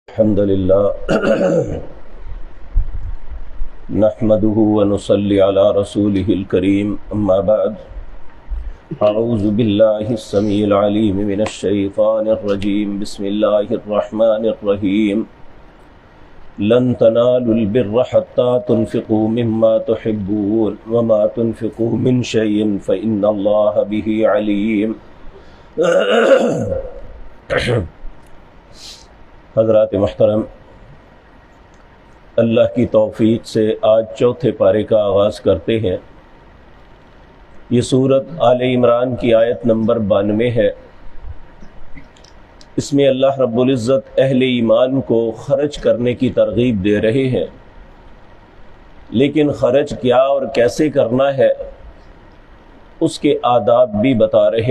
الحمد لله نحمده ونصلي على رسوله الكريم أما بعد أعوذ بالله السميع العليم من الشيطان الرجيم بسم الله الرحمن الرحيم لن تنالوا البر حتى تنفقوا مما تحبون وما تنفقوا من شيء فإن الله به عليم حضرات محترم، اللہ کی توفیق سے آج چوتھے پارے کا آغاز کرتے ہیں۔ یہ سورت آل عمران کی آیت نمبر 92 ہے۔ اس میں اللہ رب العزت اہل ایمان کو خرچ کرنے کی ترغیب دے رہے ہیں، لیکن خرچ کیا اور کیسے کرنا ہے اس کے آداب بھی بتا رہے ہیں۔